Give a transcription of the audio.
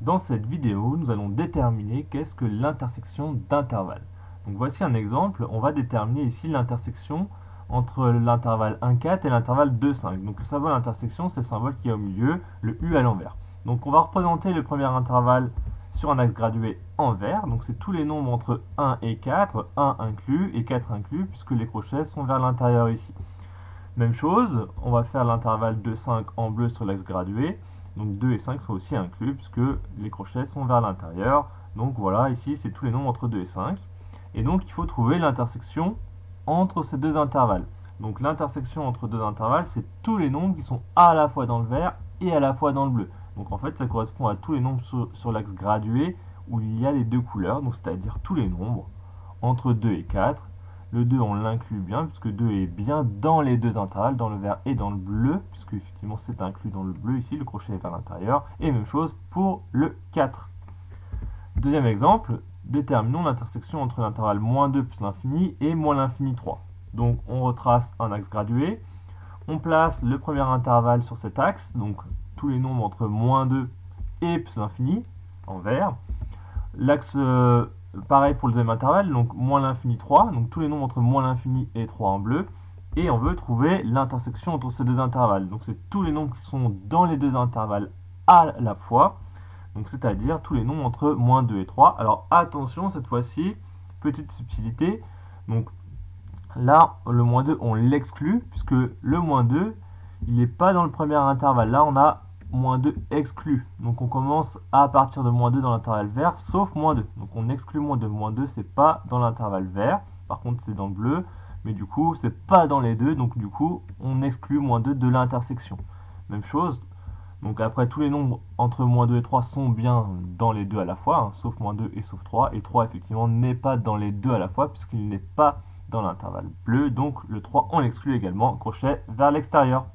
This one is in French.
Dans cette vidéo, nous allons déterminer qu'est-ce que l'intersection d'intervalles. Donc voici un exemple, on va déterminer ici l'intersection entre l'intervalle 1,4 et l'intervalle 2,5. Donc le symbole intersection, c'est le symbole qui est au milieu, le U à l'envers. Donc on va représenter le premier intervalle sur un axe gradué en vert, donc c'est tous les nombres entre 1 et 4, 1 inclus et 4 inclus, puisque les crochets sont vers l'intérieur ici. Même chose, on va faire l'intervalle 2,5 en bleu sur l'axe gradué. Donc 2 et 5 sont aussi inclus puisque les crochets sont vers l'intérieur. Donc voilà, ici c'est tous les nombres entre 2 et 5. Et donc il faut trouver l'intersection entre ces deux intervalles. Donc l'intersection entre deux intervalles, c'est tous les nombres qui sont à la fois dans le vert et à la fois dans le bleu. Donc en fait, ça correspond à tous les nombres sur l'axe gradué où il y a les deux couleurs, donc c'est-à-dire tous les nombres entre 2 et 4. Le 2, on l'inclut bien, puisque 2 est bien dans les deux intervalles, dans le vert et dans le bleu, puisque effectivement c'est inclus dans le bleu ici, le crochet est vers l'intérieur. Et même chose pour le 4. Deuxième exemple, déterminons l'intersection entre l'intervalle moins 2 plus l'infini et moins l'infini 3. Donc on retrace un axe gradué, on place le premier intervalle sur cet axe, donc tous les nombres entre moins 2 et plus l'infini, en vert. L'axe pareil pour le deuxième intervalle, donc moins l'infini 3, donc tous les nombres entre moins l'infini et 3 en bleu. Et on veut trouver l'intersection entre ces deux intervalles. Donc c'est tous les nombres qui sont dans les deux intervalles à la fois, donc c'est-à-dire tous les nombres entre moins 2 et 3. Alors attention, cette fois-ci, petite subtilité, donc là, le moins 2, on l'exclut, puisque le moins 2, il n'est pas dans le premier intervalle. Là, on a moins 2 exclu. Donc on commence à partir de moins 2 dans l'intervalle vert, sauf moins 2. Donc on exclut moins 2. Moins 2, c'est pas dans l'intervalle vert. Par contre, c'est dans le bleu. Mais du coup, c'est pas dans les deux. Donc du coup, on exclut moins 2 de l'intersection. Même chose. Donc après, tous les nombres entre moins 2 et 3 sont bien dans les deux à la fois, hein, sauf moins 2 et sauf 3. Et 3, effectivement, n'est pas dans les deux à la fois, puisqu'il n'est pas dans l'intervalle bleu. Donc le 3, on l'exclut également. Crochet vers l'extérieur.